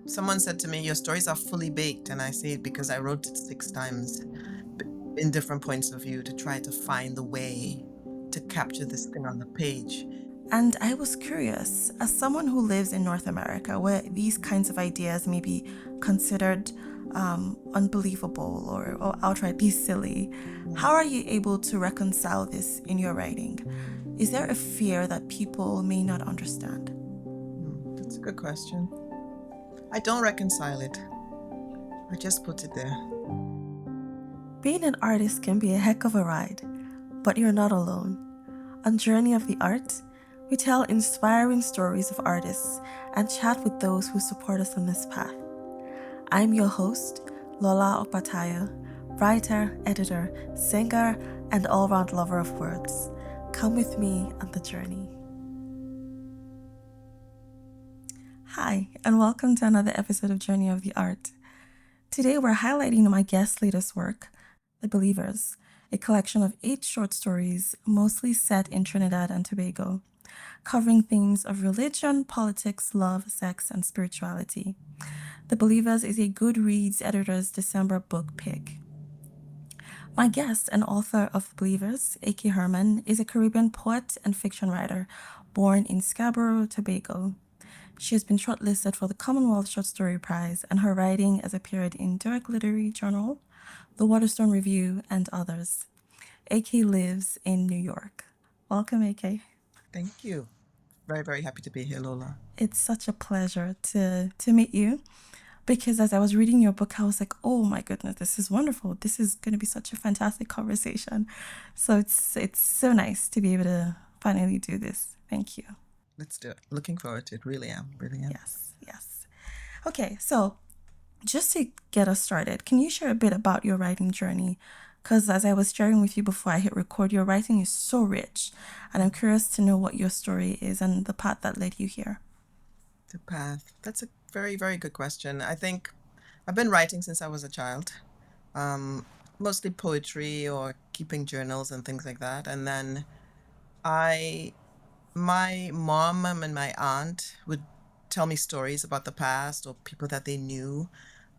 Someone said to me, your stories are fully baked. And I say it because I wrote it 6 times in different points of view to try to find the way to capture this thing on the page. And I was curious, as someone who lives in North America, where these kinds of ideas may be considered unbelievable or outrightly silly, how are you able to reconcile this in your writing? Is there a fear that people may not understand? That's a good question. I don't reconcile it. I just put it there. Being an artist can be a heck of a ride, but you're not alone. On Journey of the Art, we tell inspiring stories of artists and chat with those who support us on this path. I'm your host, Lola Opataya, writer, editor, singer, and all round lover of words. Come with me on the journey. Hi, and welcome to another episode of Journey of the Art. Today we're highlighting my guest's latest work, The Believers, a collection of 8 short stories, mostly set in Trinidad and Tobago, covering themes of religion, politics, love, sex, and spirituality. The Believers is a Goodreads editor's December book pick. My guest and author of The Believers, A.K. Herman, is a Caribbean poet and fiction writer born in Scarborough, Tobago. She has been shortlisted for the Commonwealth Short Story Prize, and her writing has appeared in Direct Literary Journal, The Waterstone Review, and others. A.K. lives in New York. Welcome, A.K. Thank you. Very, very happy to be here, Lola. It's such a pleasure to meet you, because as I was reading your book, I was like, oh my goodness, this is wonderful. This is going to be such a fantastic conversation. So it's so nice to be able to finally do this. Thank you. Let's do it. Looking forward to it. Really am. Really am. Yes. Okay, so just to get us started, can you share a bit about your writing journey? Because as I was sharing with you before I hit record, your writing is so rich, and I'm curious to know what your story is and the path that led you here. The path. That's a very, very good question. I think I've been writing since I was a child, mostly poetry or keeping journals and things like that. And then my mom and my aunt would tell me stories about the past or people that they knew.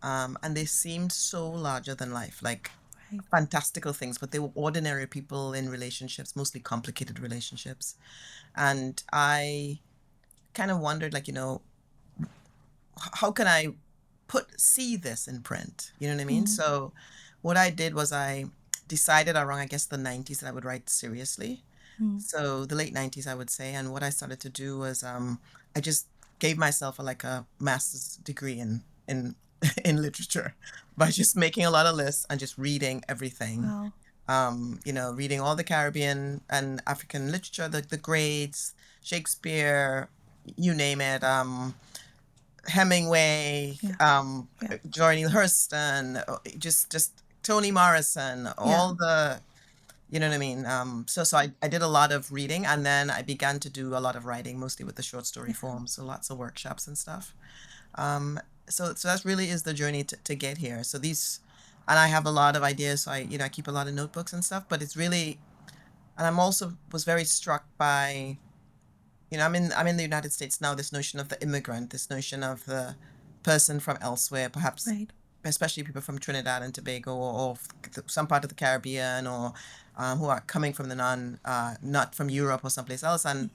And they seemed so larger than life, like Right. fantastical things, but they were ordinary people in relationships, mostly complicated relationships. And I kind of wondered, like, how can I see this in print? You know what I mean? So what I did was I decided around, I guess, the 90s that I would write seriously. So the late 90s, I would say. And what I started to do was I just gave myself like a master's degree in in literature by just making a lot of lists and just reading everything. Wow. Reading all the Caribbean and African literature, the greats, Shakespeare, you name it, Hemingway, Yeah. Joy Neil Hurston, just Toni Morrison, Yeah. all the, you know what I mean? So I did a lot of reading, and then I began to do a lot of writing, mostly with the short story form, so lots of workshops and stuff. Um, so that really is the journey to get here. So and I have a lot of ideas, so I keep a lot of notebooks and stuff, but it's really, and I'm also was very struck by, I'm in the United States now, this notion of the immigrant, this notion of the person from elsewhere, perhaps Right. especially people from Trinidad and Tobago or some part of the Caribbean or who are coming from not from Europe or someplace else. And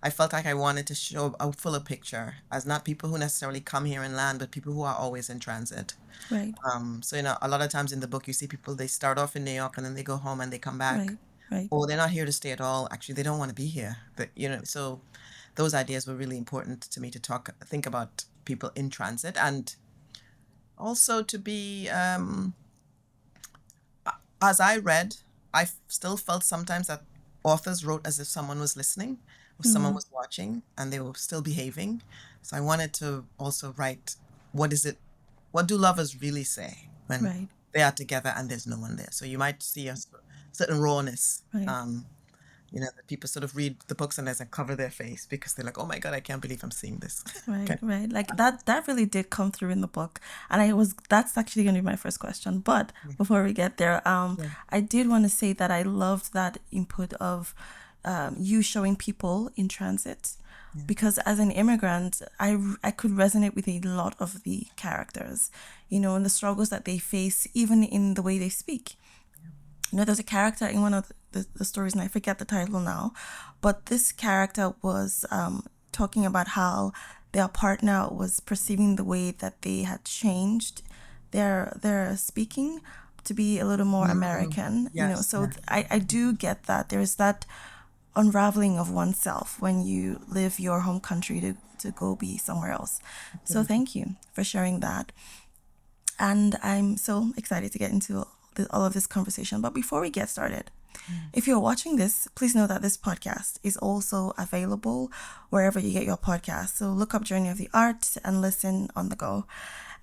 I felt like I wanted to show a fuller picture as not people who necessarily come here and land, but people who are always in transit. Right. So, a lot of times in the book, you see people, they start off in New York and then they go home and they come back, Right. Right. or they're not here to stay at all. Actually, they don't want to be here. But, so those ideas were really important to me to think about people in transit, and also to be, as I read, I still felt sometimes that authors wrote as if someone was listening or someone was watching and they were still behaving. So I wanted to also write, what do lovers really say when Right. they are together and there's no one there? So you might see a certain rawness. Right. That people sort of read the books and there's cover their face because they're like, oh my God, I can't believe I'm seeing this. Right, right. Like that really did come through in the book. And that's actually gonna be my first question. But before we get there, Yeah. I did want to say that I loved that input of you showing people in transit. because as an immigrant, I could resonate with a lot of the characters, and the struggles that they face, even in the way they speak. There's a character in one of the stories, and I forget the title now, but this character was talking about how their partner was perceiving the way that they had changed their speaking to be a little more American, Yes. So I do get that. There's that unraveling of oneself when you leave your home country to go be somewhere else. So Absolutely. thank you for sharing that. And I'm so excited to get into all of this conversation. But before we get started, if you're watching this, please know that this podcast is also available wherever you get your podcasts. So look up Journey of the Art and listen on the go.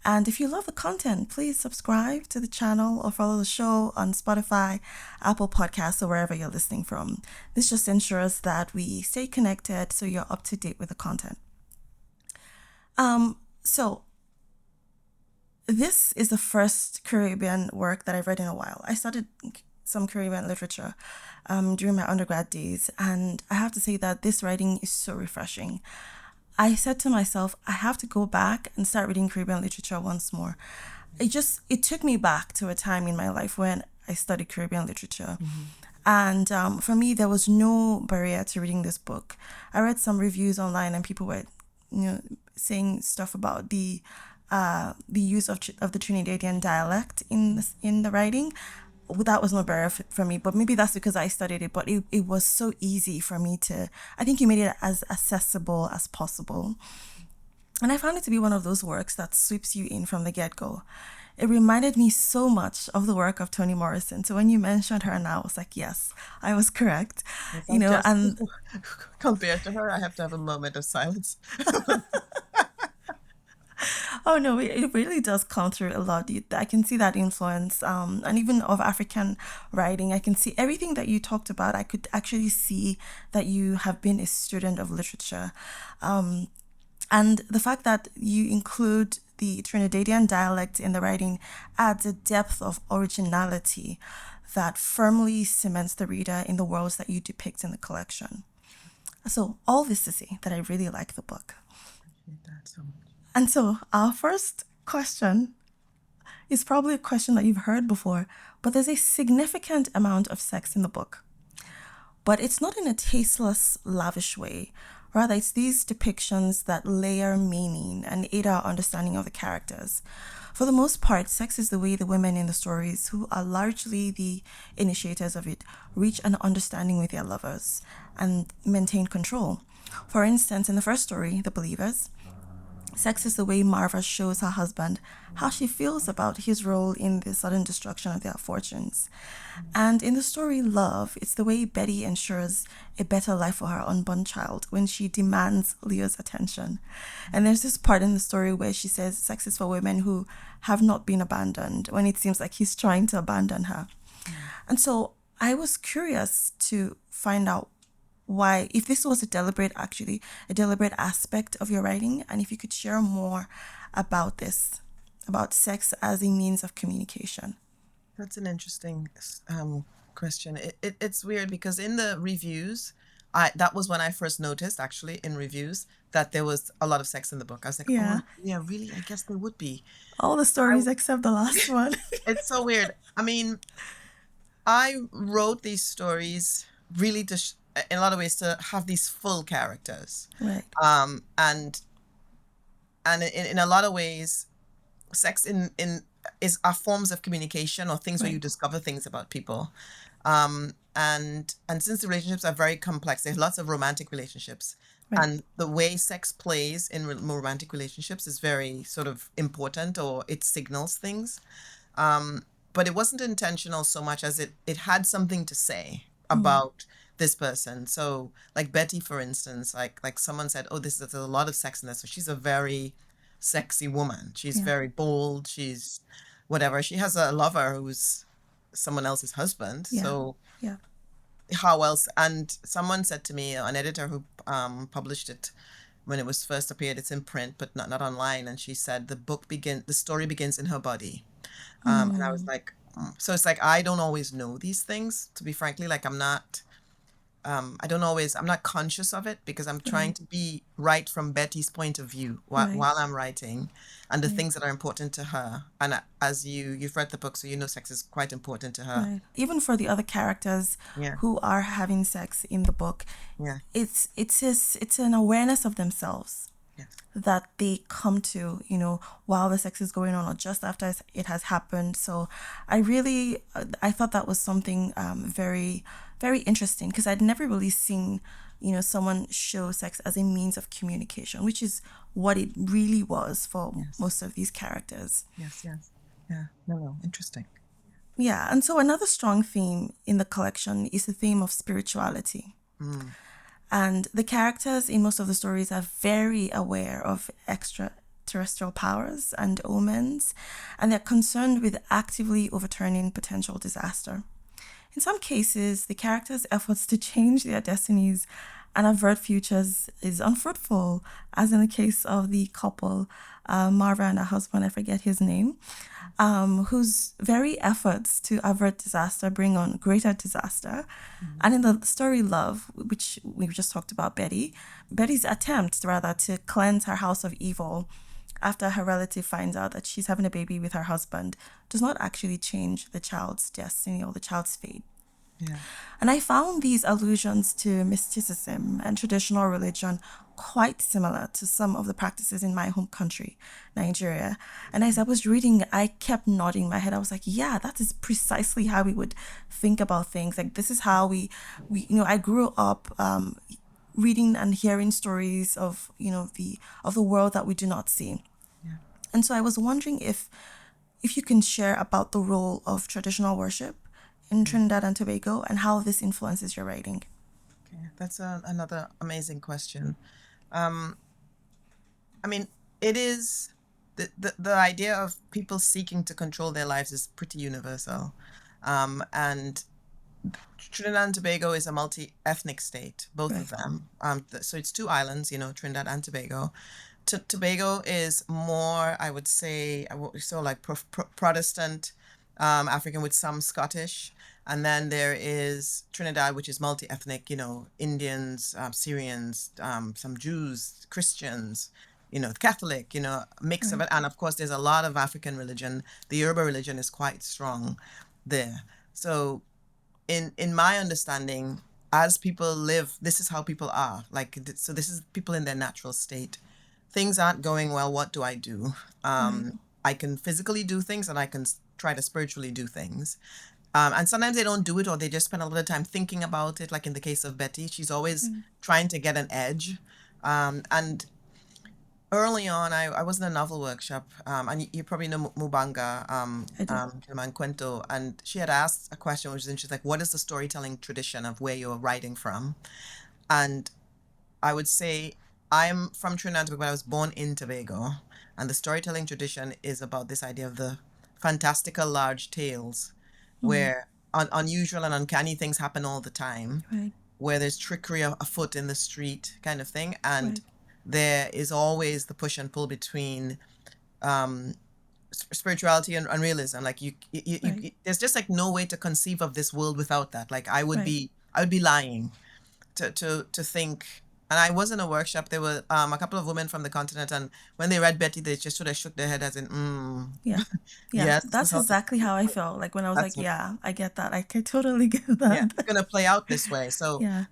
And if you love the content, please subscribe to the channel or follow the show on Spotify, Apple Podcasts, or wherever you're listening from. This just ensures that we stay connected so you're up to date with the content. So this is the first Caribbean work that I've read in a while. I studied some Caribbean literature during my undergrad days, and I have to say that this writing is so refreshing. I said to myself, I have to go back and start reading Caribbean literature once more. It took me back to a time in my life when I studied Caribbean literature. And for me, there was no barrier to reading this book. I read some reviews online, and people were, saying stuff about the use of the Trinidadian dialect in the writing. That was no barrier for me, but maybe that's because I studied it. But it was so easy for me to. I think you made it as accessible as possible, and I found it to be one of those works that sweeps you in from the get-go. It reminded me so much of the work of Toni Morrison. So when you mentioned her now, I was like, yes, I was correct. Yes, I just And compared to her, I have to have a moment of silence. oh no, it really does come through a lot. I can see that influence, and even of African writing. I can see everything that you talked about. I could actually see that you have been a student of literature, and the fact that you include the Trinidadian dialect in the writing adds a depth of originality that firmly cements the reader in the worlds that you depict in the collection. So all this to say that I really like the book. Appreciate that so much. And so our first question is probably a question that you've heard before, but there's a significant amount of sex in the book. But it's not in a tasteless, lavish way. Rather, it's these depictions that layer meaning and aid our understanding of the characters. For the most part, sex is the way the women in the stories, who are largely the initiators of it, reach an understanding with their lovers and maintain control. For instance, in the first story, The Believers, sex is the way Marva shows her husband how she feels about his role in the sudden destruction of their fortunes. And in the story Love, it's the way Betty ensures a better life for her unborn child when she demands Leo's attention. And there's this part in the story where she says sex is for women who have not been abandoned when it seems like he's trying to abandon her. And so I was curious to find out why, if this was a deliberate aspect of your writing, and if you could share more about this, about sex as a means of communication. That's an interesting question. It's weird because in the reviews, that was when I first noticed, actually, in reviews, that there was a lot of sex in the book. I was like, Yeah, oh, yeah, really? I guess there would be. all the stories except the last one. It's so weird. I mean, I wrote these stories really in a lot of ways to have these full characters. Right. And in a lot of ways, sex in is are forms of communication or things where you Right. discover things about people. And since the relationships are very complex, there's lots of romantic relationships. Right. And the way sex plays in romantic relationships is very sort of important, or it signals things. But it wasn't intentional so much as it had something to say about this person. So like Betty, for instance, like someone said, oh, there's a lot of sex in this. So she's a very sexy woman. She's Yeah. very bold. She's whatever. She has a lover who's someone else's husband. Yeah. So Yeah. how else? And someone said to me, an editor who published it when it was first appeared, it's in print, but not online. And she said the story begins in her body. And I was like, so it's like, I don't always know these things, to be frankly, like I'm not I'm not conscious of it because I'm trying Right. to be right from Betty's point of view Right. while I'm writing, and the Right. things that are important to her. And as you've read the book, so you know sex is quite important to her. Right. Even for the other characters Yeah, who are having sex in the book, yeah, it's an awareness of themselves yes, that they come to, while the sex is going on or just after it has happened. So I thought that was something very, very interesting because I'd never really seen, someone show sex as a means of communication, which is what it really was for yes, most of these characters. yes, yes. Yeah, no, no, interesting. Yeah. And so another strong theme in the collection is the theme of spirituality. Mm, And the characters in most of the stories are very aware of extraterrestrial powers and omens, and they're concerned with actively overturning potential disaster. In some cases, the characters' efforts to change their destinies and avert futures is unfruitful, as in the case of the couple, Marva and her husband, I forget his name, whose very efforts to avert disaster bring on greater disaster. mm, And in the story Love, which we've just talked about, Betty's attempt, rather, to cleanse her house of evil after her relative finds out that she's having a baby with her husband does not actually change the child's destiny or the child's fate. yeah, And I found these allusions to mysticism and traditional religion quite similar to some of the practices in my home country, Nigeria. And as I was reading, I kept nodding my head. I was like, yeah, that is precisely how we would think about things. Like, this is how I grew up reading and hearing stories of, the world that we do not see. yeah. And so I was wondering if you can share about the role of traditional worship in Yeah. Trinidad and Tobago and how this influences your writing. Okay, that's another amazing question. Um, I mean, it is the idea of people seeking to control their lives is pretty universal. And Trinidad and Tobago is a multi-ethnic state, both of Right, them. So it's two islands, Trinidad and Tobago. Tobago is more, I would say, so like Protestant African with some Scottish. And then there is Trinidad, which is multi-ethnic, Indians, Syrians, some Jews, Christians, Catholic, mix of right, it. And of course, there's a lot of African religion. The Yoruba religion is quite strong there. So in my understanding, as people live, this is how people are. Like, so this is people in their natural state. Things aren't going well. What do I do? right, I can physically do things and I can try to spiritually do things. And sometimes they don't do it or they just spend a lot of time thinking about it. Like in the case of Betty, she's always trying to get an edge. And early on, I was in a novel workshop, and you probably know Mubanga, I do. Herman Cuento, and she had asked a question, which is interesting, like, what is the storytelling tradition of where you're writing from? And I would say I'm from Trinidad and Tobago, but I was born in Tobago, and the storytelling tradition is about this idea of the fantastical large tales, where unusual and uncanny things happen all the time, Right, where there's trickery afoot in the street kind of thing, and right, there is always the push and pull between um spirituality and realism. Like right, there's just like no way to conceive of this world without that. Like right. I would be lying to think. And I was in a workshop. There were a couple of women from the continent, and when they read Betty, they just sort of shook their head as in, Yeah, yeah. yes, this is That's how this exactly how I felt. Like when I was that's like, what, yeah, I get that. I can totally get yeah, it's that. gonna play out this way. So Yeah.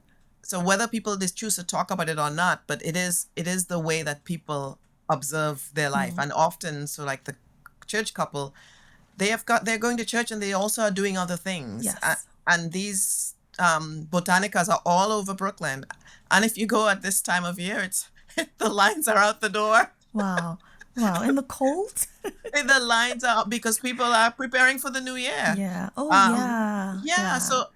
whether people just choose to talk about it or not, but it is the way that people observe their life. And often, so like the church couple, they're going to church and they also are doing other things. Yes. And these botanicas are all over Brooklyn. And if you go at this time of year, it's the lines are out the door. Wow. Wow. In the cold? The lines are because people are preparing for the new year. Yeah. Oh, Um, yeah. yeah, Yeah. so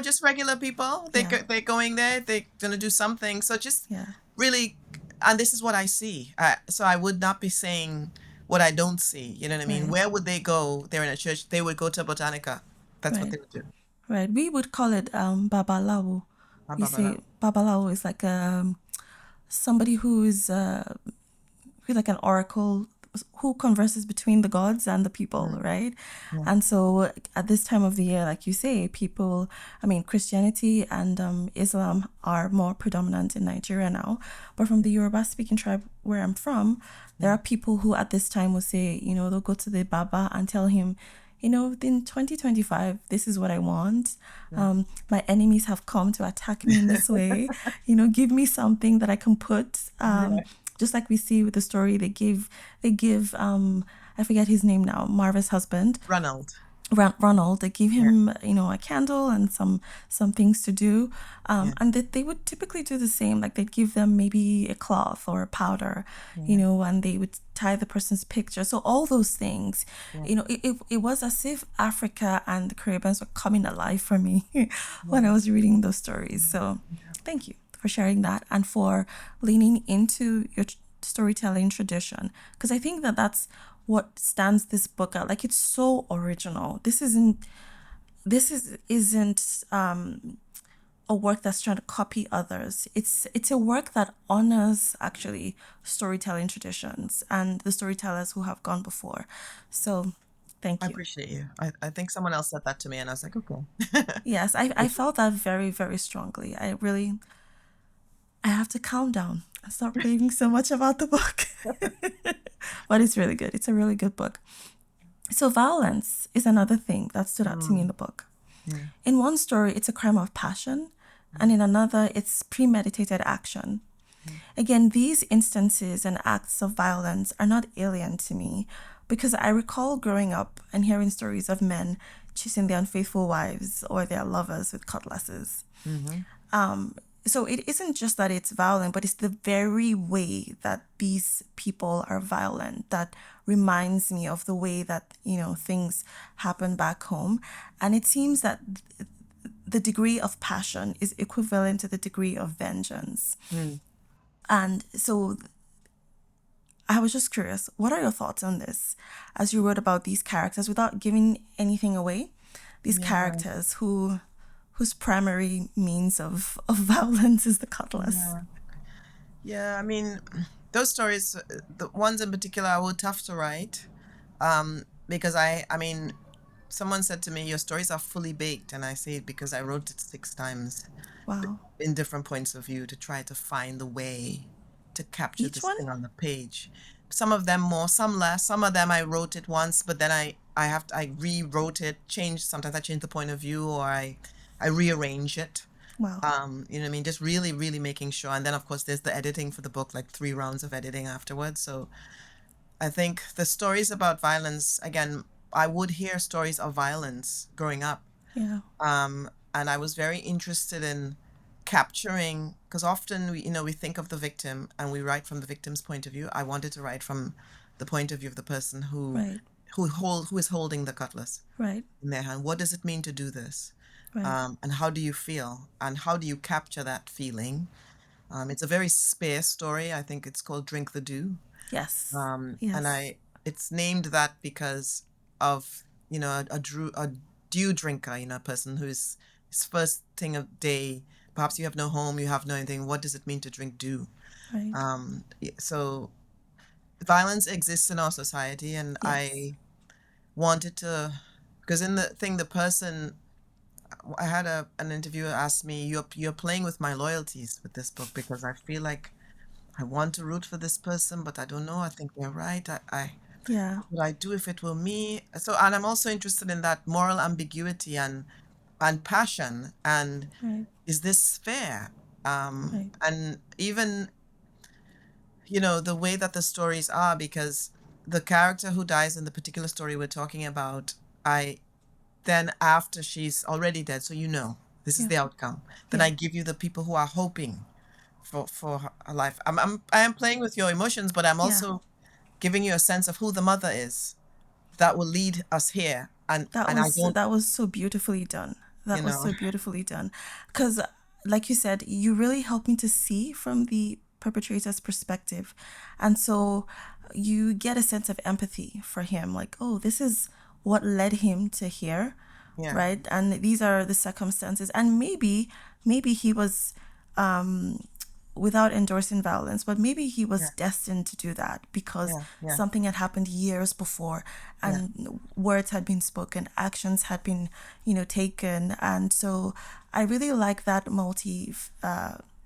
just regular people. Yeah. They're going there. They're gonna do something. So just Yeah. really, and this is what I see. So I would not be saying what I don't see. You know what I mean? Right. Where would they go? They're in a church. They would go to Botanica. That's what Right. they would do. Right. We would call it babalawo. Blah, We blah, blah, blah. say babalawo is like somebody who is who's like an oracle who converses between the gods and the people, Mm. right? Yeah. And so at this time of the year, like you say, people, I mean, Christianity and Islam are more predominant in Nigeria now. But from the Yoruba speaking tribe where I'm from, there Yeah. are people who at this time will say, they'll go to the Baba and tell him, in 2025, this is what I want. Yeah. My enemies have come to attack me in this way. Give me something that I can put. Yeah. Just like we see with the story, they give, I forget his name now, Marva's husband, Ronald. Ronald. They give Yeah. him, a candle and some things to do, Yeah. and that they would typically do the same. Like they'd give them maybe a cloth or a powder, Yeah. and they would tie the person's picture. So all those things, Yeah. it was as if Africa and the Caribbeans were coming alive for me when I Yeah. was reading those stories. So thank you for sharing that and for leaning into your storytelling tradition, because I think that that's what stands this book out. Like it's so original. This isn't a work that's trying to copy others. It's a work that honors actually storytelling traditions and the storytellers who have gone before. So I thank you. appreciate you. I think someone else said that to me, and I was like, okay. Yes, I felt that very, very strongly. I have to calm down and stop raving so much about the book. But it's really good. It's a really good book. So violence is another thing that stood out to me in Mm. the book. Yeah. In one story, it's a crime of passion, and in another, it's premeditated action. Mm. Again, these instances and acts of violence are not alien to me because I recall growing up and hearing stories of men chasing their unfaithful wives or their lovers with cutlasses. Mhm. So it isn't just that it's violent, but it's the very way that these people are violent that reminds me of the way that, things happen back home. And it seems that the degree of passion is equivalent to the degree of vengeance. Mm. And so I was just curious, what are your thoughts on this as you wrote about these characters without giving anything away? These Yeah. characters whose primary means of violence is the cutlass. Yeah. Yeah. I mean, those stories, the ones in particular, were tough to write, because I mean, someone said to me, "Your stories are fully baked," and I say it because I wrote it 6 times Wow. in different points of view to try to find the way to capture Each this one? thing on the page. Some of them more, some less. Some of them I wrote it once, but then I rewrote it, changed. Sometimes I change the point of view, or I rearrange it. Wow. You know what I mean? Just really, really making sure. And then of course there's the editing for the book, like 3 rounds of editing afterwards. So I think the stories about violence, again, I would hear stories of violence growing up. Yeah. And I was very interested in capturing, because often we think of the victim and we write from the victim's point of view. I wanted to write from the point of view of the person Right. who is holding the cutlass Right. in their hand. What does it mean to do this? Right. And how do you feel? And how do you capture that feeling? It's a very spare story. I think it's called Drink the Dew. Yes. And Yes. it's named that because of, a dew drinker, a person who's his first thing of day. Perhaps you have no home, you have no anything. What does it mean to drink dew? Right. So violence exists in our society, and Yes. I wanted to, because in the thing, the person, I had an interviewer ask me, "You're playing with my loyalties with this book, because I feel like I want to root for this person, but I don't know. I think they're right. Yeah. What would I do if it were me?" So, and I'm also interested in that moral ambiguity and passion, and Right. is this fair? Right. And even, the way that the stories are, because the character who dies in the particular story we're talking about, I then, after she's already dead, so this is Yeah. the outcome. Then Yeah. I give you the people who are hoping for her life. I am playing with your emotions, but I'm Yeah. also giving you a sense of who the mother is that will lead us here. And I don't, That was so beautifully done. you That was know, so beautifully done. Because, like you said, you really helped me to see from the perpetrator's perspective, and so you get a sense of empathy for him. Like, oh, this is what led him to here, yeah, right? And these are the circumstances, and maybe he was without endorsing violence, but maybe he was Yeah. destined to do that because Yeah. Yeah. something had happened years before Yeah. and words had been spoken, actions had been, taken. And so I really like that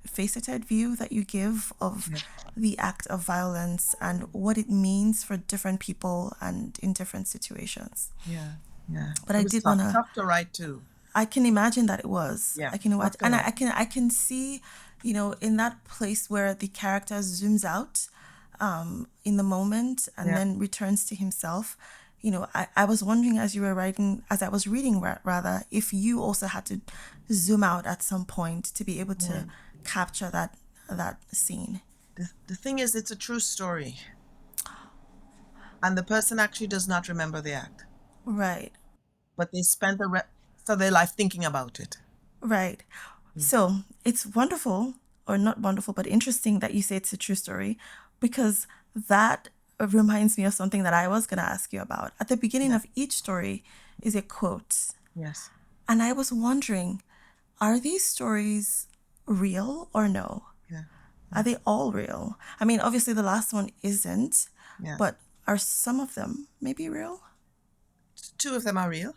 faceted view that you give of Yeah. the act of violence and what it means for different people and in different situations. Yeah. Yeah. But It I was did want to tough to write too. I can imagine that it was. Yeah. I can Tough imagine, to and write. I can see, in that place where the character zooms out, in the moment and Yeah. then returns to himself. I was wondering as you were writing, as I was reading, rather, if you also had to zoom out at some point to be able to Mm. capture that scene. The thing is, it's a true story, and the person actually does not remember the act, Right. but they spent the rest of their life thinking about it. Right. Mm. So it's wonderful, or not wonderful, but interesting that you say it's a true story because that reminds me of something that I was going to ask you about. At the beginning Yeah. of each story is a quote. Yes. And I was wondering, are these stories real or no? Yeah. Are Yeah. they all real? I mean, obviously the last one isn't, Yeah. but are some of them maybe real? Two of them are real.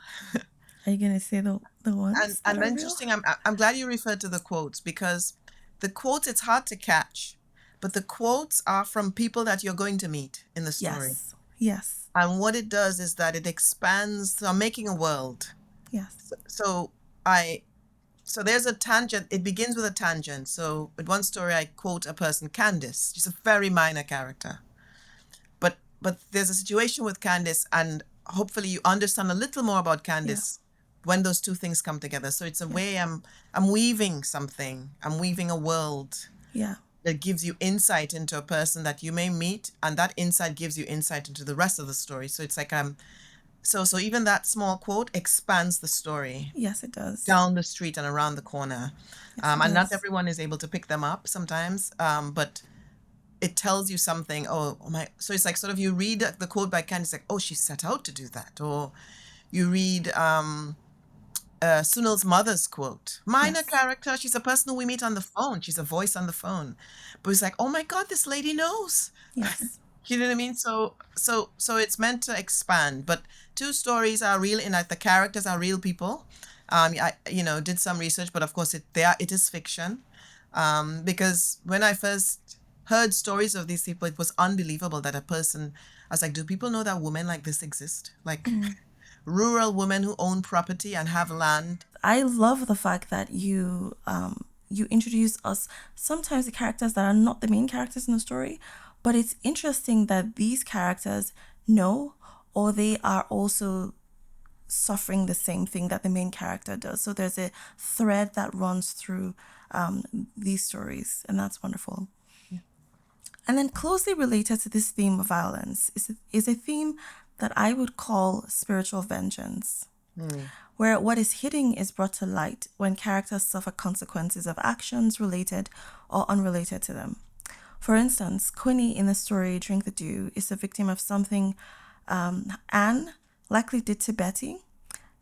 Are you going to say the And ones that and are real? interesting. I'm glad you referred to the quotes because the quotes it's hard to catch, but the quotes are from people that you're going to meet in the story. Yes. Yes. And what it does is that it expands. So I'm making a world. Yes. So I so there's a tangent. It begins with a tangent. So with one story, I quote a person, Candace. She's a very minor character, but there's a situation with Candace, and hopefully you understand a little more about Yeah. Candace when those two things come together. So it's a Yeah. way I'm weaving something. I'm weaving a world Yeah. that gives you insight into a person that you may meet, and that insight gives you insight into the rest of the story. So it's like so even that small quote expands the story Yes, it does. down the street and around the corner. Yes, it And not does. everyone is able to pick them up sometimes, but it tells you something. Oh my! So it's like sort of you read the quote by Candice, like, oh, she set out to do that. Or you read Sunil's mother's quote. Minor Yes. character. She's a person who we meet on the phone. She's a voice on the phone. But it's like, oh my God, this lady knows. Yes. You know what I mean? So it's meant to expand. But two stories are real in that the characters are real people. I did some research, but of course it is fiction. Because when I first heard stories of these people, it was unbelievable that a person. I was like, do people know that women like this exist? Like rural women who own property and have land. I love the fact that you introduce us sometimes the characters that are not the main characters in the story, but it's interesting that these characters know or they are also suffering the same thing that the main character does. So there's a thread that runs through these stories, and that's wonderful. And then closely related to this theme of violence is a theme that I would call spiritual vengeance, where what is hidden is brought to light when characters suffer consequences of actions related or unrelated to them. For instance, Quinny in the story Drink the Dew is a victim of something Anne likely did to Betty,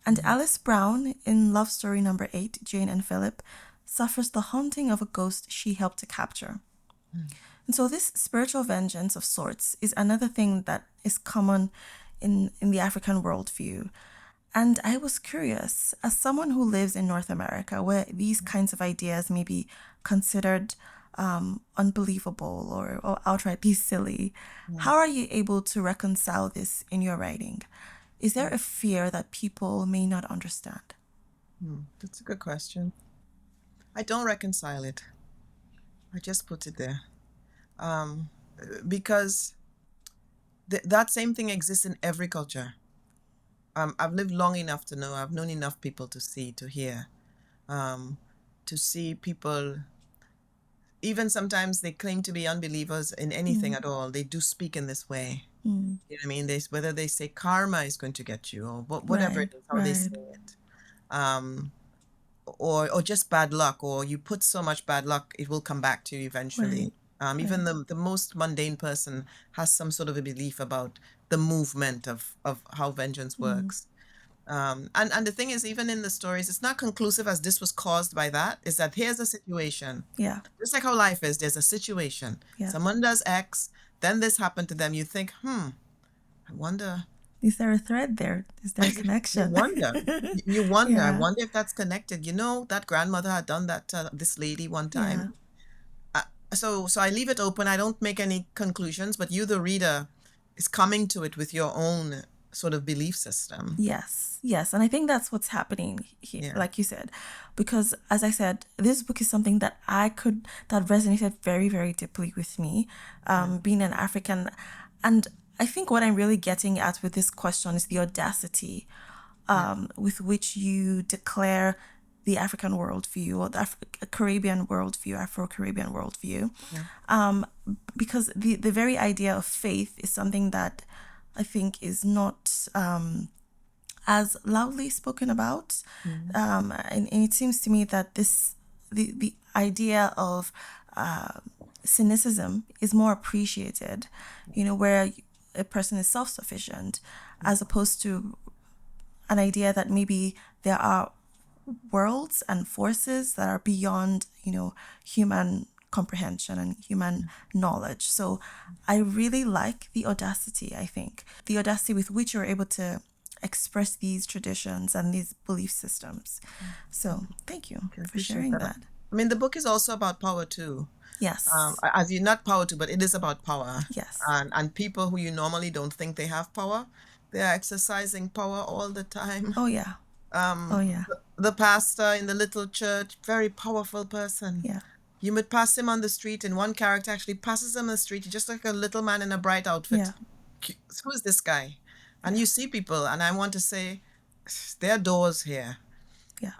and Alice Brown in love story number 8, Jane and Philip, suffers the haunting of a ghost she helped to capture. And so this spiritual vengeance of sorts is another thing that is common in the African worldview. And I was curious, as someone who lives in North America, where these kinds of ideas may be considered unbelievable or outrightly silly, how are you able to reconcile this in your writing? Is there a fear that people may not understand? That's a good question. I don't reconcile it. I just put it there. Because that same thing exists in every culture. I've lived long enough to know, I've known enough people to see, to hear, to see people, even sometimes they claim to be unbelievers in anything at all. They do speak in this way. You know what I mean? Whether they say karma is going to get you or whatever Right, it is, how they right, say it. Um, or just bad luck, or you put so much bad luck, it will come back to you right, eventually. Even right. the most mundane person has some sort of a belief about the movement of how vengeance works. And the thing is, even in the stories, it's not conclusive as this was caused by that. Is that here's a situation. Yeah. Just like how life is, there's a situation. Yeah. Someone does X, then this happened to them. You think, I wonder. Is there a thread there? Is there a You connection? wonder. You wonder. I Yeah. wonder if that's connected. That grandmother had done that to this lady one Yeah. time. Uh, so I leave it open. I don't make any conclusions, but you, the reader, is coming to it with your own sort of belief system. Yes, yes. And I think that's what's happening here, Yeah. like you said, because as I said, this book is something that that resonated very, very deeply with me, being an African. And I think what I'm really getting at with this question is the audacity with which you declare the African worldview or the Caribbean worldview, Afro-Caribbean worldview. Yeah. Because the very idea of faith is something that I think is not as loudly spoken about. Mm. And it seems to me that the idea of cynicism is more appreciated, where a person is self-sufficient, as opposed to an idea that maybe there are worlds and forces that are beyond, human comprehension and human knowledge. So I really like the audacity, I think. The audacity with which you're able to express these traditions and these belief systems. So thank you Okay, I for appreciate sharing that. that. I mean, the book is also about power too. Yes. As you not power too, but it is about power. Yes. And people who you normally don't think they have power, they are exercising power all the time. Oh yeah. Oh yeah. The pastor in the little church, very powerful person. Yeah. You would pass him on the street, and one character actually passes him on the street, just like a little man in a bright outfit. Yeah. Who is this guy? And Yeah. you see people, and I want to say, there are doors here. Yeah.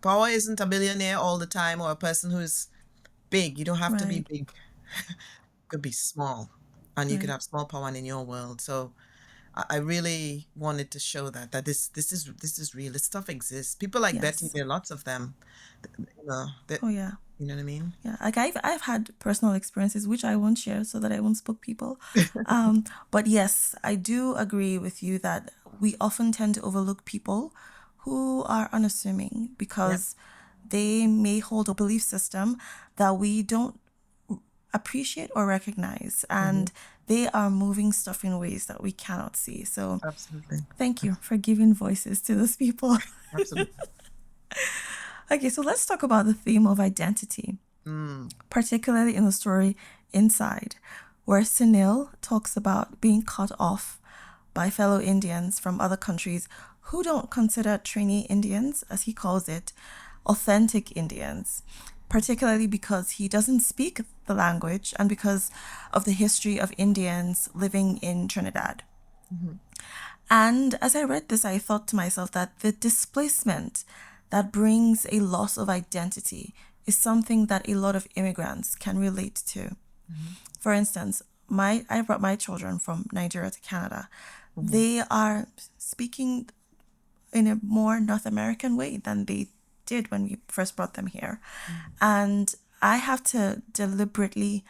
Power isn't a billionaire all the time or a person who's big. You don't have to be Right. big. You could be small, and you could Right. have small power in your world. So I really wanted to show that this is real. This stuff exists. People like Betty, Yes. there are lots of them. Oh yeah. You know what I mean? Yeah, like I've had personal experiences which I won't share so that I won't spook people. But yes, I do agree with you that we often tend to overlook people who are unassuming Yeah. because they may hold a belief system that we don't appreciate or recognize, Hmm. and they are moving stuff in ways that we cannot see. So Absolutely. thank you for giving voices to those people. Absolutely. Okay, so let's talk about the theme of identity, Mm. particularly in the story Inside, where Sunil talks about being cut off by fellow Indians from other countries who don't consider trainee Indians, as he calls it, authentic Indians, particularly because he doesn't speak the language and because of the history of Indians living in Trinidad. Mhm. And as I read this, I thought to myself that the displacement that brings a loss of identity is something that a lot of immigrants can relate to. Mhm. For instance, I brought my children from Nigeria to Canada. Mhm. They are speaking in a more North American way than they did when we first brought them here. And I have to deliberately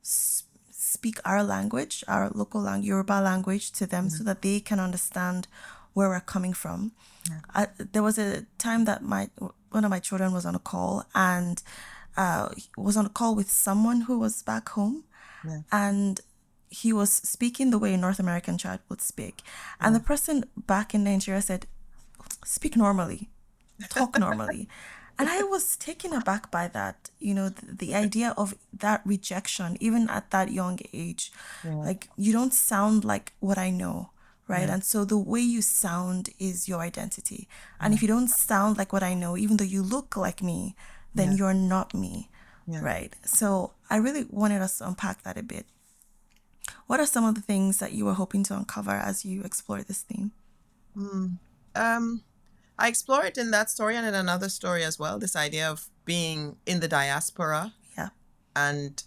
speak our language, our local language, Yoruba language to them Yeah. so that they can understand where we're coming from. Yeah. There was a time that one of my children was on a call and was on a call with someone who was back home, Yeah. and he was speaking the way a North American child would speak. And the Yeah. person back in Nigeria said, speak normally, talk normally. And I was taken aback by that, the idea of that rejection, even at that young age. Yeah. Like, you don't sound like what I know, right? Yeah. And so the way you sound is your identity. And Yeah. if you don't sound like what I know, even though you look like me, then Yeah. you're not me, Yeah. right? So I really wanted us to unpack that a bit. What are some of the things that you were hoping to uncover as you explore this theme? Um, I explore it in that story and in another story as well. This idea of being in the diaspora Yeah. and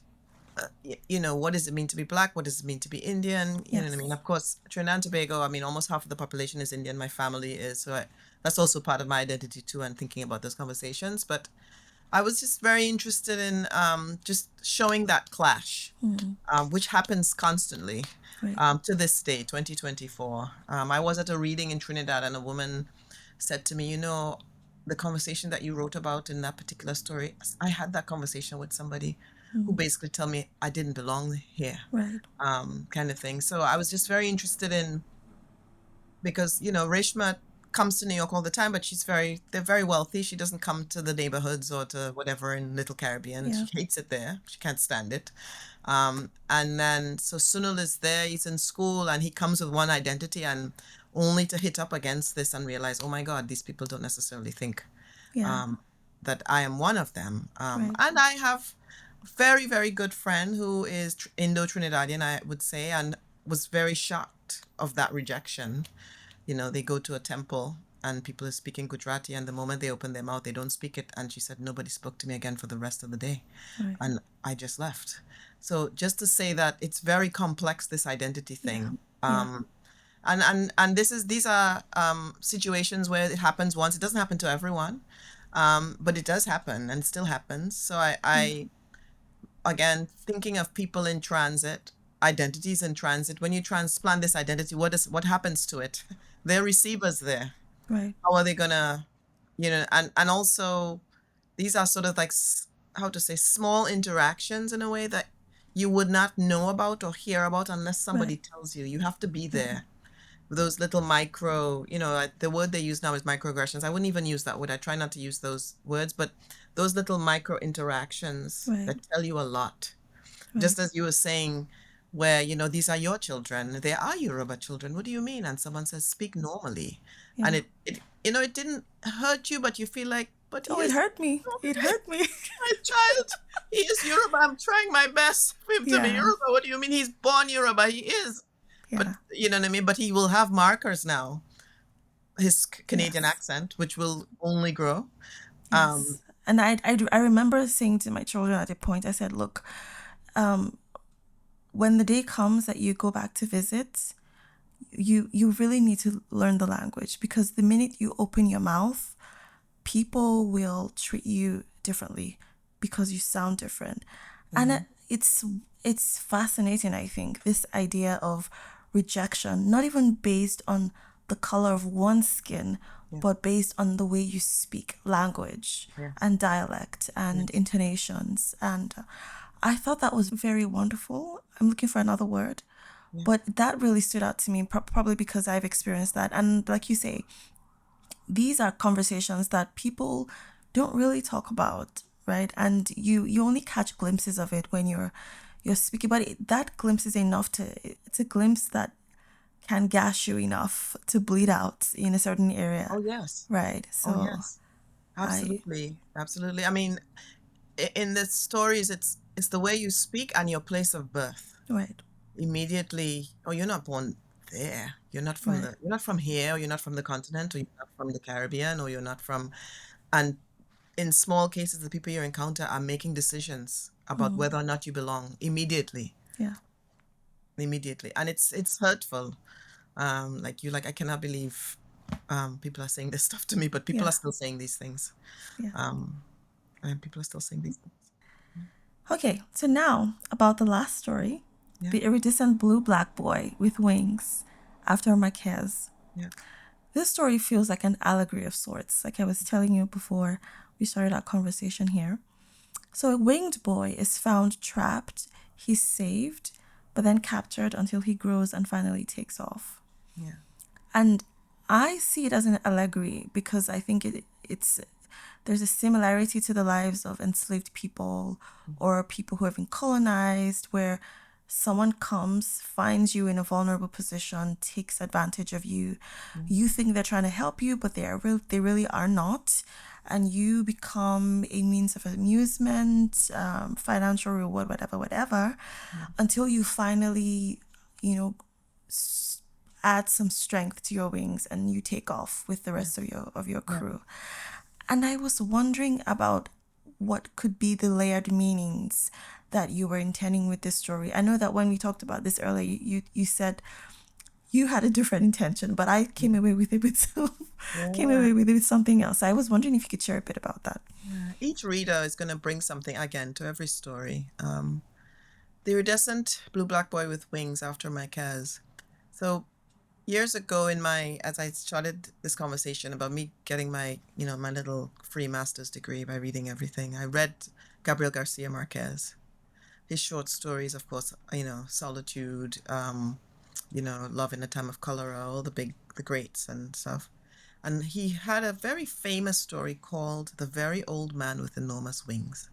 what does it mean to be Black? What does it mean to be Indian? You know what I Yes. mean? Of course, Trinidad and Tobago, I mean, almost half of the population is Indian. My family is. So that's also part of my identity too, and thinking about those conversations. But I was just very interested in just showing that clash, which happens constantly Right. to this day, 2024. I was at a reading in Trinidad, and a woman said to me, you know, the conversation that you wrote about in that particular story, I had that conversation with somebody who basically told me I didn't belong here, Right. kind of thing. So I was just very interested in, because, you know, Reshma comes to New York all the time, but they're very wealthy. She doesn't come to the neighborhoods or to whatever in Little Caribbean. Yeah. She hates it there. She can't stand it. And then, so Sunil is there, he's in school, and he comes with one identity, and only to hit up against this and realize, oh my God, these people don't necessarily think Yeah. that I am one of them. Right. And I have a very, very good friend who is Indo-Trinidadian, I would say, and was very shocked of that rejection. You know, they go to a temple and people are speaking Gujarati, and the moment they open their mouth, they don't speak it. And she said, nobody spoke to me again for the rest of the day. Right. And I just left. So just to say that it's very complex, this identity thing. Yeah. And these are situations where it happens once. It doesn't happen to everyone, but it does happen and still happens. So I again, thinking of people in transit, identities in transit. When you transplant this identity, what happens to it? They're receivers there. Right. How are they gonna, you know? And also, these are sort of like how to say, small interactions in a way that you would not know about or hear about unless somebody Right. tells you. You have to be there. Those little micro, you know, the word they use now is microaggressions. I wouldn't even use that word. I try not to use those words, but those little micro interactions Right. that tell you a lot. Right. Just as you were saying, where, you know, these are your children, they are Yoruba children. What do you mean? And someone says, speak normally. Yeah. And it, you know, it didn't hurt you, but you feel like, but he Oh, it is hurt me. It hurt me. my child. He is Yoruba. I'm trying my best for him to be Yeah. Yoruba. What do you mean? He's born Yoruba. He is. But Yeah. you know what I mean? But he will have markers now, his Canadian Yes. accent, which will only grow. Yes. And I remember saying to my children at a point, I said, look, when the day comes that you go back to visit, you really need to learn the language, because the minute you open your mouth, people will treat you differently because you sound different. And it's fascinating, I think, this idea of rejection, not even based on the color of one's skin, Yeah. but based on the way you speak language Yes. and dialect and intonations. And I thought that was very wonderful. I'm looking for another word. But that really stood out to me, probably because I've experienced that. And like you say, these are conversations that people don't really talk about, right? And you only catch glimpses of it when you're speaking. But that glimpse is enough it's a glimpse that can gash you enough to bleed out in a certain area, Oh, yes. right? Oh, So yes. I Absolutely. Absolutely. I mean, in the stories, it's the way you speak and your place of birth. right, Immediately, oh, you're not born there. right, You're not from here, or you're not from the continent, or you're not from the Caribbean, or you're not from, and in small cases, the people you encounter are making decisions about whether or not you belong immediately, yeah, immediately. And it's hurtful. Like I cannot believe people are saying this stuff to me, but people yeah, are still saying these things. yeah. Um, and people are still saying these things. Okay, so now about the last story, Yeah, the iridescent blue black boy with wings, after Márquez. yeah, This story feels like an allegory of sorts, like I was telling you before we started our conversation here. So, a winged boy is found trapped, he's saved, but then captured until he grows and finally takes off. yeah, And I see it as an allegory because I think it's there's a similarity to the lives of enslaved people or people who have been colonized, where someone comes, finds you in a vulnerable position, takes advantage of you. You think they're trying to help you, but they really are not. And you become a means of amusement, financial reward, whatever, until you finally, you know, add some strength to your wings and you take off with the rest of your yeah, crew. And I was wondering about what could be the layered meanings that you were intending with this story. I know that when we talked about this earlier, you said you had a different intention, but I came away with it with came Yeah. away with something else. I was wondering if you could share a bit about that. Yeah. Each reader is going to bring something again to every story. The Iridescent Blue Black Boy with Wings after Márquez. So years ago as I started this conversation about me getting my little free master's degree by reading everything, I read Gabriel Garcia Marquez. His short stories, of course, Solitude, Love in a Time of Cholera, all the greats and stuff. And he had a very famous story called The Very Old Man with Enormous Wings.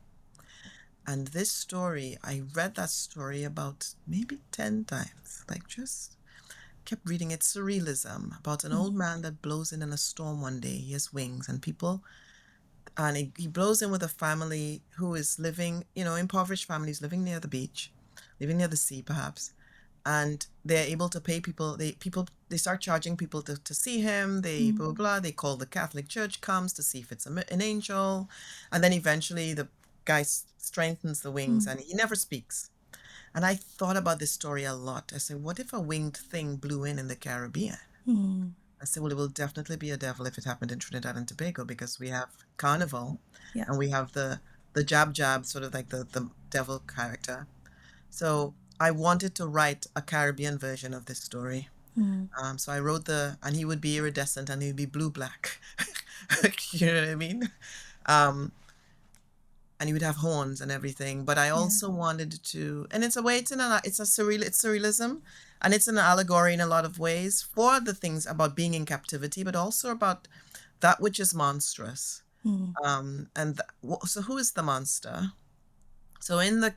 And this story, I read that story about maybe 10 times, like just kept reading it. Surrealism about an old man that blows in a storm one day. He has wings and he blows in with a family who is living, impoverished families living near the beach, living near the sea perhaps. And they're able to pay people. They start charging people to see him. They blah blah blah. They call the Catholic Church, comes to see if it's an angel, and then eventually the guy strengthens the wings and he never speaks. And I thought about this story a lot. I said, what if a winged thing blew in the Caribbean? I said, well, it will definitely be a devil if it happened in Trinidad and Tobago because we have Carnival Yeah. and we have the jab jab, sort of like the devil character. So I wanted to write a Caribbean version of this story. So I wrote and he would be iridescent and he'd be blue black. You know what I mean? And he would have horns and everything. But I also wanted to, and it's a way, it's surrealism, and it's an allegory in a lot of ways for the things about being in captivity, but also about that which is monstrous. So who is the monster? So in the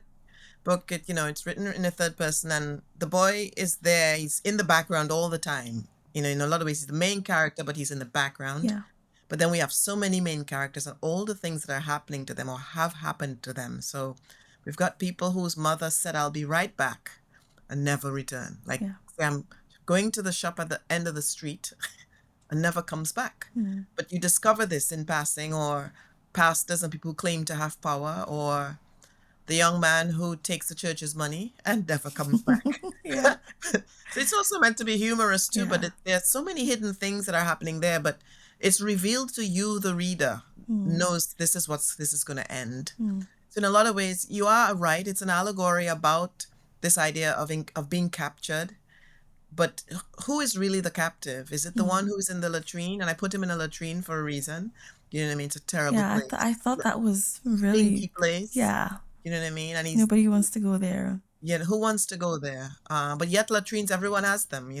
book, it's written in a third person, and the boy is there. He's in the background all the time. In a lot of ways, he's the main character, but he's in the background. Yeah. But then we have so many main characters and all the things that are happening to them or have happened to them. So we've got people whose mother said, I'll be right back and never return. Like, say I'm going to the shop at the end of the street and never comes back. But you discover this in passing, or pastors and people who claim to have power, or the young man who takes the church's money and never comes back. Yeah. So it's also meant to be humorous too, Yeah. but there's so many hidden things that are happening there, but it's revealed to you, the reader, knows this is going to end. So in a lot of ways, you are right. It's an allegory about this idea of being captured. But who is really the captive? Is it the one who's in the latrine? And I put him in a latrine for a reason. You know what I mean? It's a terrible Yeah, place. I thought that was Stinky really, place. yeah, You know what I mean? And nobody wants to go there. yeah, who wants to go there? But yet latrines, everyone has them,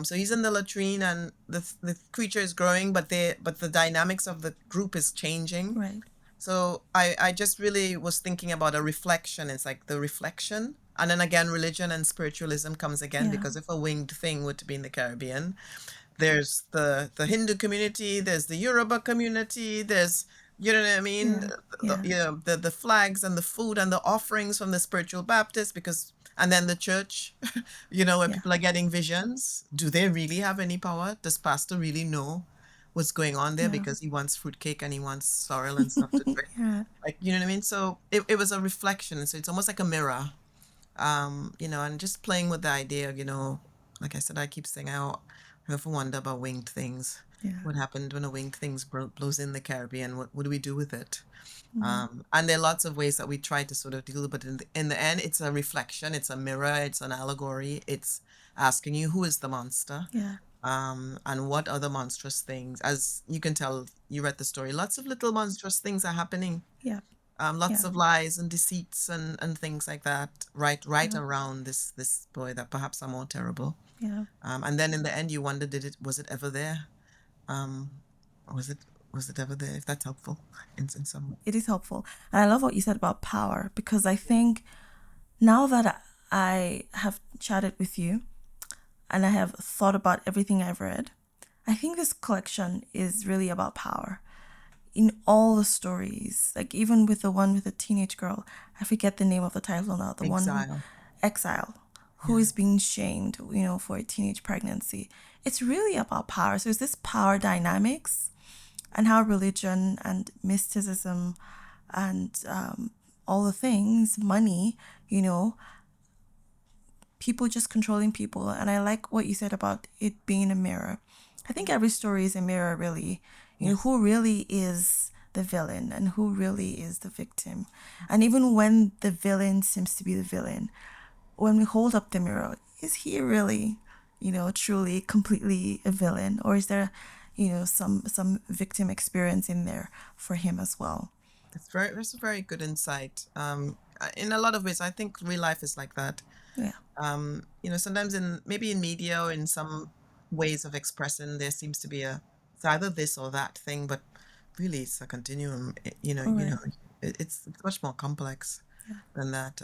So he's in the latrine, and the creature is growing, but the dynamics of the group is changing. Right. So I just really was thinking about a reflection. It's like the reflection. And then again, religion and spiritualism comes again, Yeah. because if a winged thing were to be in the Caribbean, there's the Hindu community, there's the Yoruba community, there's, you know what I mean? Yeah. The flags and the food and the offerings from the spiritual Baptist, and then the church, where Yeah. people are getting visions. Do they really have any power? Does pastor really know what's going on there? Yeah. Because he wants fruitcake and he wants sorrel and stuff to drink. Yeah. Like, you know what I mean? So it was a reflection. So it's almost like a mirror, and just playing with the idea of, like I said, I keep saying, I often wonder about winged things. Yeah. What happened when a winged thing blows in the Caribbean? What do we do with it? And there are lots of ways that we try to sort of deal, but in the end, it's a reflection, it's a mirror, it's an allegory. It's asking you, who is the monster? Yeah. And what other monstrous things? As you can tell, you read the story, lots of little monstrous things are happening. Yeah. Lots of lies and deceits and things like that, right around this boy that perhaps are more terrible. Yeah. And then in the end, you wonder, was it ever there? Was it ever there? If that's helpful in some way. It is helpful. And I love what you said about power, because I think now that I have chatted with you and I have thought about everything I've read, I think this collection is really about power. In all the stories, like even with the one with the teenage girl, I forget the name of the title now, the one Exile, who is being shamed, for a teenage pregnancy. It's really about power. So it's this power dynamics and how religion and mysticism and all the things, money, people just controlling people. And I like what you said about it being a mirror. I think every story is a mirror, really. Yes. Who really is the villain and who really is the victim. And even when the villain seems to be the villain, when we hold up the mirror, is he really, truly, completely a villain? Or is there, some victim experience in there for him as well? It's a very good insight. In a lot of ways, I think real life is like that. Yeah. Sometimes maybe in media or in some ways of expressing, there seems to be it's either this or that thing, but really it's a continuum. All right. It's much more complex Yeah. than that.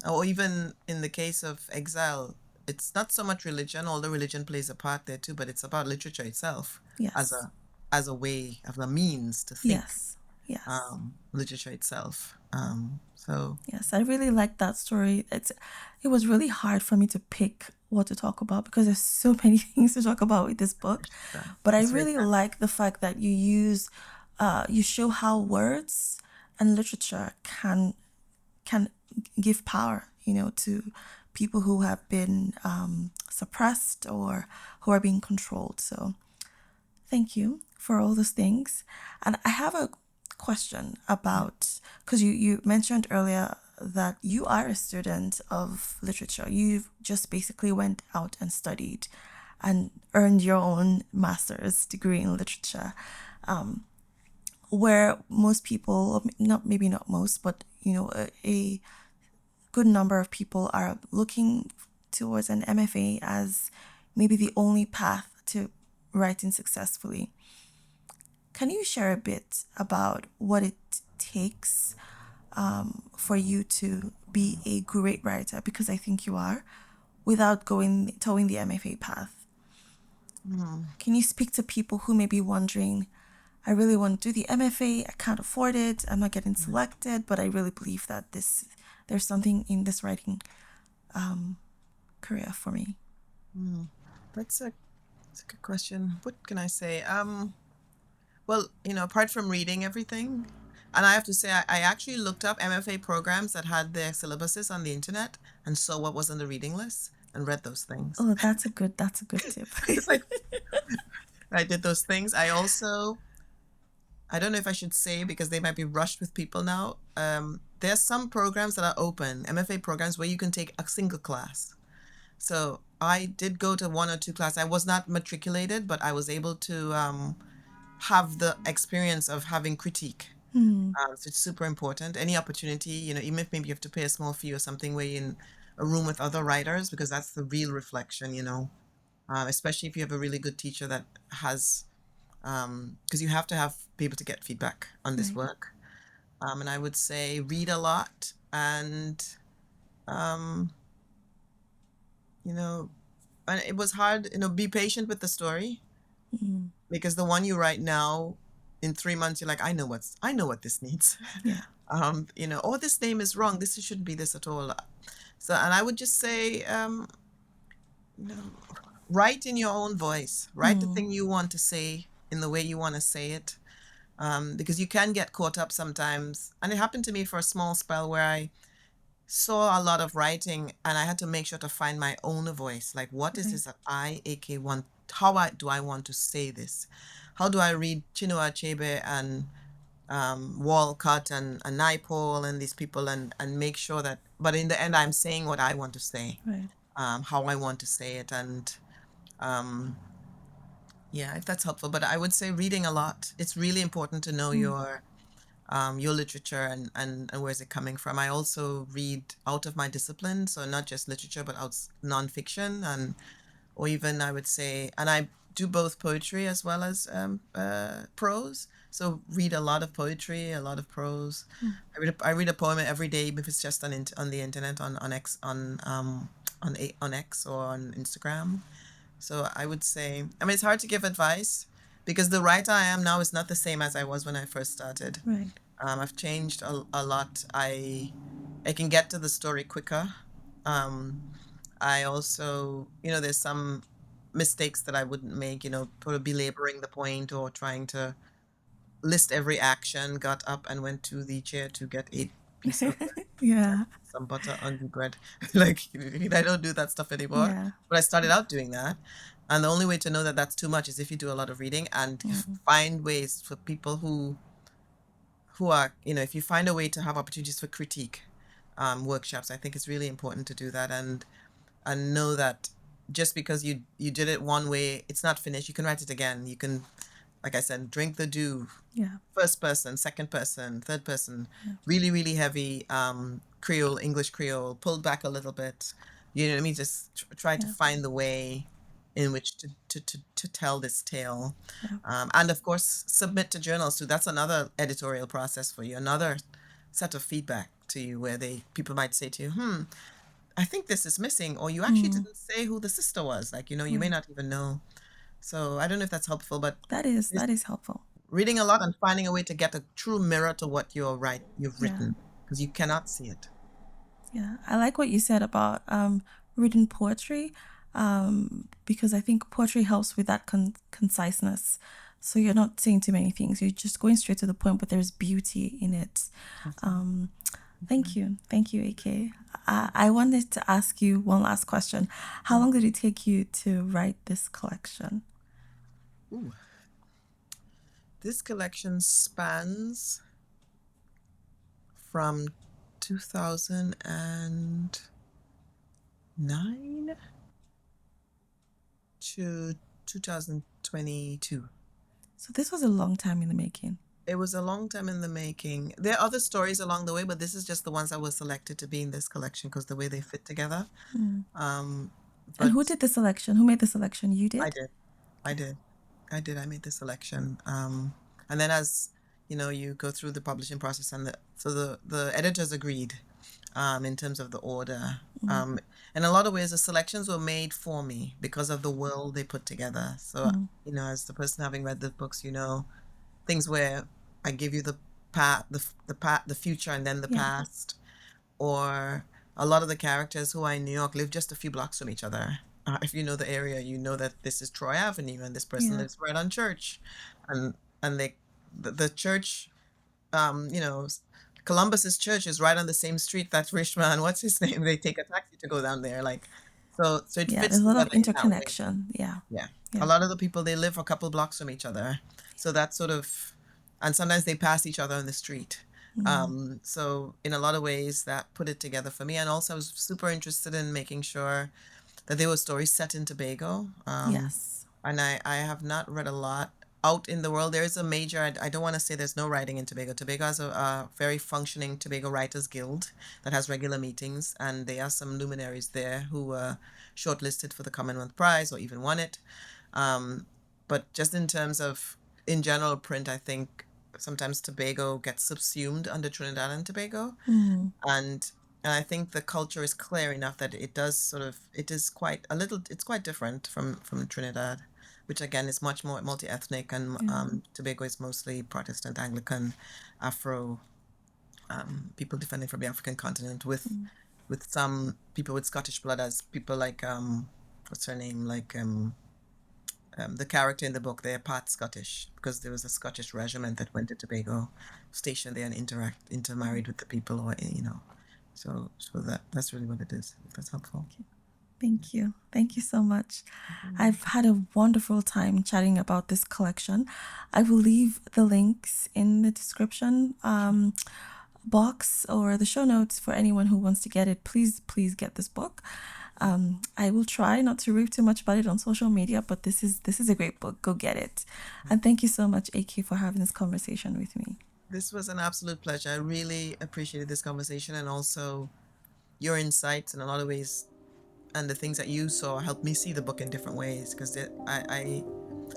Or even in the case of exile, it's not so much religion, although religion plays a part there too, but it's about literature itself as Yes. a way of a means to think. Yes. Yes. Literature itself. So Yes, I really like that story. It was really hard for me to pick what to talk about because there's so many things to talk about with this book. But I it's very really like the fact that you show how words and literature can give power, to people who have been suppressed or who are being controlled. So thank you for all those things. And I have a question about, because you mentioned earlier that you are a student of literature. You've just basically went out and studied and earned your own master's degree in literature, where most people, not maybe not most, but a good number of people are looking towards an MFA as maybe the only path to writing successfully. Can you share a bit about what it takes for you to be a great writer? Because I think you are, without towing the MFA path. Can you speak to people who may be wondering, I really want to do the MFA, I can't afford it, I'm not getting selected, but I really believe that there's something in this writing career for me? that's a good question. What can I say? Well, apart from reading everything, and I have to say, I actually looked up MFA programs that had their syllabuses on the internet and saw what was on the reading list and read those things. Oh, that's a good tip. It's like I did those things. I don't know if I should say because they might be rushed with people now. There's some programs that are open, MFA programs, where you can take a single class. So I did go to one or two classes. I was not matriculated, but I was able to have the experience of having critique. So it's super important. Any opportunity, even if maybe you have to pay a small fee or something, where you're in a room with other writers, because that's the real reflection, especially if you have a really good teacher that has, because you have to be able to get feedback on this Right. work. And I would say read a lot and, um, and it was hard, be patient with the story because the one you write now, in 3 months, you're like, I know what this needs. Yeah. Oh, this name is wrong. This shouldn't be this at all. So, and I would just say, write in your own voice. Write the thing you want to say in the way you want to say it, because you can get caught up sometimes. And it happened to me for a small spell where I saw a lot of writing and I had to make sure to find my own voice. Like, what is this that want? Do I want to say this? How do I read Chinua Achebe and Walcott and Naipaul and these people and make sure that, but in the end, I'm saying what I want to say, Right. how I want to say it. And yeah, if that's helpful, but I would say reading a lot. It's really important to know your literature and where's it coming from. I also read out of my discipline, so not just literature, but nonfiction or even I would say, and I do both poetry as well as prose. So read a lot of poetry, a lot of prose. I read a poem every day, even if it's just on the internet, on X, on X or on Instagram. So I would say, it's hard to give advice because the writer I am now is not the same as I was when I first started. Right. I've changed a lot. I can get to the story quicker. I also, there's some mistakes that I wouldn't make, sort of belaboring the point or trying to list every action, got up and went to the chair to get a piece of bread, Yeah. some butter on the bread. Like, I don't do that stuff anymore. Yeah. But I started out doing that. And the only way to know that that's too much is if you do a lot of reading and find ways for people who are, if you find a way to have opportunities for critique workshops. I think it's really important to do that and know that just because you did it one way, it's not finished. You can write it again. You can, like I said, drink the dew. Yeah. First person, second person, third person, really, really heavy Creole, English Creole, pulled back a little bit. You know what I mean? Just try to find the way in which to tell this tale. And of course, submit to journals too. That's another editorial process for you, another set of feedback to you where people might say to you, I think this is missing, or you actually didn't say who the sister was. Like, you may not even know. So I don't know if that's helpful, but That is helpful. reading a lot and finding a way to get a true mirror to what you've written, because you cannot see it. Yeah, I like what you said about reading poetry, because I think poetry helps with that conciseness. So you're not saying too many things. You're just going straight to the point, but there's beauty in it. Thank you. Thank you, AK. I wanted to ask you one last question. How long did it take you to write this collection? Ooh. This collection spans from 2009 to 2022. So this was a long time in the making. It was a long time in the making. There are other stories along the way, but this is just the ones that were selected to be in this collection because the way they fit together. And who did the selection? Who made the selection? You did? I did. I made the selection. And then as you go through the publishing process, and the editors agreed in terms of the order. In a lot of ways, the selections were made for me because of the world they put together. So, as the person having read the books, things where I give you the future, and then the past, or a lot of the characters who are in New York live just a few blocks from each other. If you know the area, you know that this is Troy Avenue, and this person lives right on Church, and the church, Columbus's church is right on the same street that Richmond. What's his name? They take a taxi to go down there, so it fits there's a lot of together in that way. interconnection. Yeah. A lot of the people, they live a couple blocks from each other, so that's sort of, and sometimes they pass each other on the street. So in a lot of ways that put it together for me. And also I was super interested in making sure that there were stories set in Tobago. Yes. And I have not read a lot out in the world. There is a major, I don't want to say there's no writing in Tobago. Tobago has a very functioning Tobago Writers Guild that has regular meetings, and there are some luminaries there who were shortlisted for the Commonwealth Prize or even won it. But just in terms of, in general, print, I think sometimes Tobago gets subsumed under Trinidad and Tobago. And I think the culture is clear enough that it is quite it's quite different from Trinidad, which again is much more multi-ethnic, and Tobago is mostly Protestant, Anglican, Afro, people descending from the African continent, with some people with Scottish blood, as people like what's her name, like the character in the book, they're part Scottish because there was a Scottish regiment that went to Tobago, stationed there, and intermarried with the people, or so that's really what it is, if that's helpful. Thank you. Thank you so much. I've had a wonderful time chatting about this collection. I will leave the links in the description box or the show notes for anyone who wants to get it. Please get this book. I will try not to rave too much about it on social media, but this is a great book. Go get it. And thank you so much, AK, for having this conversation with me. This was an absolute pleasure. I really appreciated this conversation, and also your insights in a lot of ways, and the things that you saw helped me see the book in different ways, because I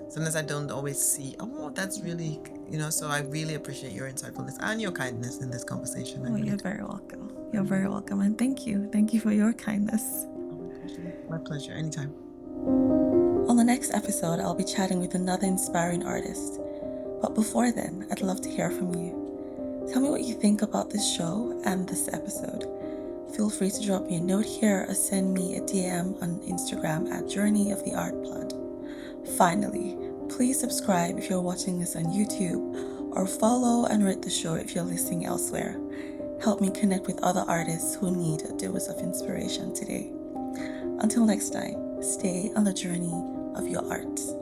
sometimes I don't always see, that's really, so I really appreciate your insightfulness and your kindness in this conversation. Oh, you're very welcome. You're very welcome. And thank you. Thank you for your kindness. My pleasure. Anytime. On the next episode, I'll be chatting with another inspiring artist. But before then, I'd love to hear from you. Tell me what you think about this show and this episode. Feel free to drop me a note here or send me a DM on Instagram at Journey of the Art Pod. Finally, please subscribe if you're watching this on YouTube, or follow and rate the show if you're listening elsewhere. Help me connect with other artists who need a dose of inspiration today. Until next time, stay on the journey of your art.